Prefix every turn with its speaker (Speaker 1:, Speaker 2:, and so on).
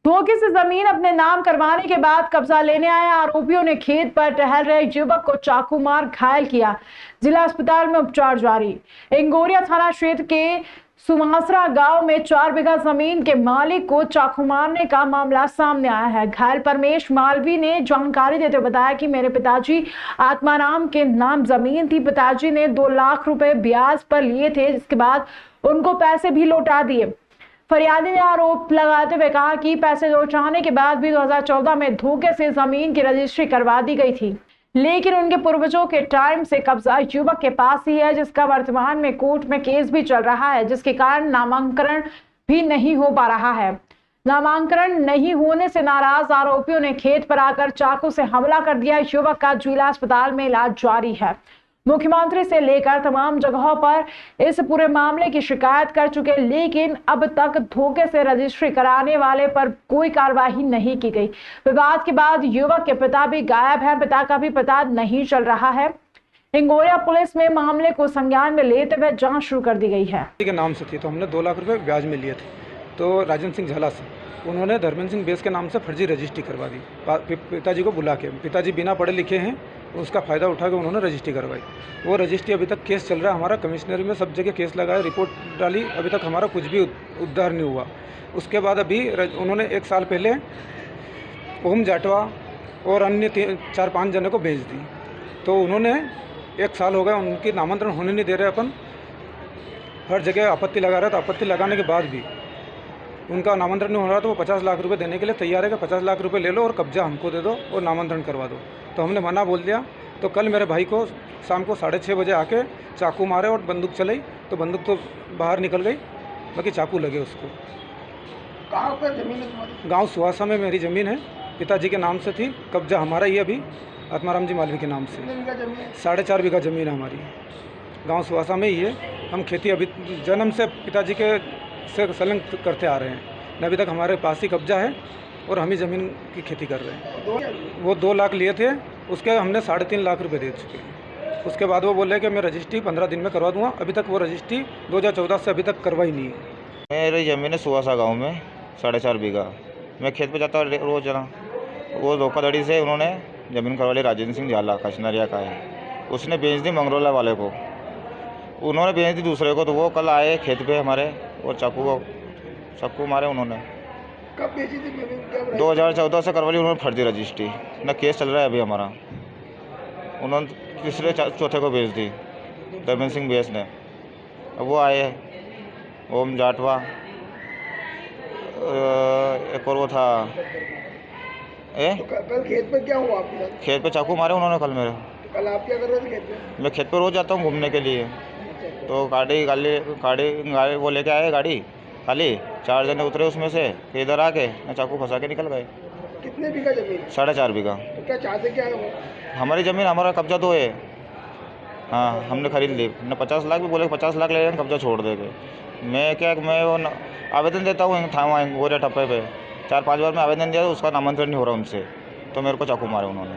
Speaker 1: धोखे से जमीन अपने नाम करवाने के बाद कब्जा लेने आए आरोपियों ने खेत पर टहल रहे युवक को चाकू मार घायल किया। जिला अस्पताल में उपचार जारी। इंगोरिया थाना क्षेत्र के सुमासरा गांव में 4 बीघा जमीन के मालिक को चाकू मारने का मामला सामने आया है। घायल परमेश मालवी ने जानकारी देते हुए बताया कि मेरे पिताजी आत्माराम के नाम जमीन थी। पिताजी ने 2 लाख रुपए ब्याज पर लिए थे, जिसके बाद उनको पैसे भी लौटा दिए। फरियादी ने आरोप लगाते हुए कहा कि पैसे लौटाने के बाद भी 2014 में धोखे से जमीन की रजिस्ट्री करवा दी गई थी, लेकिन उनके पूर्वजों के टाइम से कब्जा युवक के पास ही है, जिसका वर्तमान में कोर्ट में केस भी चल रहा है, जिसके कारण नामांकन भी नहीं हो पा रहा है। नामांकन नहीं होने से नाराज आरोपियों ने खेत पर आकर चाकू से हमला कर दिया। युवक का जिला अस्पताल में इलाज जारी है। मुख्यमंत्री से लेकर तमाम जगहों पर इस पूरे मामले की शिकायत कर चुके, लेकिन अब तक धोखे से रजिस्ट्री कराने वाले पर कोई कार्रवाई नहीं की गई। विवाद के बाद युवक के पिता भी गायब हैं। पिता का भी पता नहीं चल रहा है। इंगोरिया पुलिस में मामले को संज्ञान में लेते हुए जांच शुरू कर दी गई है।
Speaker 2: के नाम से थी तो हमने 2 लाख रुपए ब्याज में लिए थे, तो राजेंद्र सिंह झाला से उन्होंने धर्मेंद्र सिंह बेस के नाम से फर्जी रजिस्ट्री करवा दी। पिताजी को बुला के, पिताजी बिना पढ़े लिखे हैं, उसका फ़ायदा उठा के उन्होंने रजिस्ट्री करवाई। वो रजिस्ट्री अभी तक केस चल रहा है हमारा। कमिश्नरी में सब जगह केस लगाया, रिपोर्ट डाली, अभी तक हमारा कुछ भी उद्धार नहीं हुआ। उसके बाद अभी उन्होंने 1 साल पहले ओम जाटवा और अन्य 4-5 जनों को भेज दी। तो उन्होंने 1 साल हो गया, उनकी नामांतरण होने नहीं दे रहे। अपन हर जगह आपत्ति लगा रहे, तो आपत्ति लगाने के बाद भी उनका नामांतरण नहीं हो रहा, तो वो 50 लाख रुपए देने के लिए तैयार है कि 50 लाख रुपए ले लो और कब्जा हमको दे दो और नामांतरण करवा दो। तो हमने मना बोल दिया। तो कल मेरे भाई को शाम को 6:30 बजे आके चाकू मारे और बंदूक चलाई, तो बंदूक तो बाहर निकल गई, बाकी चाकू लगे उसको।
Speaker 3: कहाँ पर जमीन है तुम्हारी?
Speaker 2: गाँव सुहासा में मेरी ज़मीन है, पिताजी के नाम से थी। कब्जा हमारा ही अभी आत्माराम जी मालवी के नाम से। 4.5 बीघा ज़मीन है हमारी, गाँव सुहासा में ही है। हम खेती अभी जन्म से पिताजी के से संलग्न करते आ रहे हैं। अभी तक हमारे पास ही कब्जा है और हम ही ज़मीन की खेती कर रहे हैं। वो 2 लाख लिए थे, उसके हमने 3.5 लाख रुपए दे चुके हैं। उसके बाद वो बोले कि मैं रजिस्ट्री 15 दिन में करवा दूंगा। अभी तक वो रजिस्ट्री 2014 से अभी तक करवाई नहीं है।
Speaker 4: मेरी ज़मीन है सुहासा गाँव में 4.5 बीघा। मैं खेत पे जाता हूँ रोज़ जना। वो धोखाधड़ी से उन्होंने ज़मीन करवा ली। राजेंद्र सिंह झाला कचनरिया का है, उसने बेच दी मंगरोला वाले को, उन्होंने बेच दी दूसरे को। तो वो कल आए खेत पे हमारे और चाकू मारे उन्होंने।
Speaker 3: कब बेची थी जमीन?
Speaker 4: 2014 से करवा ली उन्होंने फर्जी रजिस्ट्री। ना केस चल रहा है अभी हमारा। उन्होंने तीसरे चौथे को बेच दी धर्मेंद्र सिंह बेस ने। अब वो आए ओम जाटवा, एक और वो था
Speaker 3: तो कल खेत पर क्या हुआ आपके साथ?
Speaker 4: खेत पे चाकू मारे उन्होंने कल मेरे।
Speaker 3: तो कल आप क्या कर रहे थे खेत पे?
Speaker 4: मैं खेत पे रोज़ जाता हूँ घूमने के लिए। तो गाड़ी वो लेके आए गाड़ी खाली, 4 जने उतरे उसमें से, फिर इधर आके मैं चाकू फंसा के निकल गए।
Speaker 3: कितने बीघा जमीन?
Speaker 4: 4.5 बीघा।
Speaker 3: तो क्या चाहते क्या है वो?
Speaker 4: हमारी ज़मीन हमारा कब्जा तो है। हाँ, हमने खरीद ली। न 50 लाख भी बोले, 50 लाख ले लेंगे, कब्जा छोड़ देंगे। मैं वो आवेदन देता हूँ इंगोरिया ठप्पे पे। 4-5 बार मैं आवेदन दिया, उसका नामांतरण नहीं हो रहा उनसे, तो मेरे को चाकू मारे उन्होंने।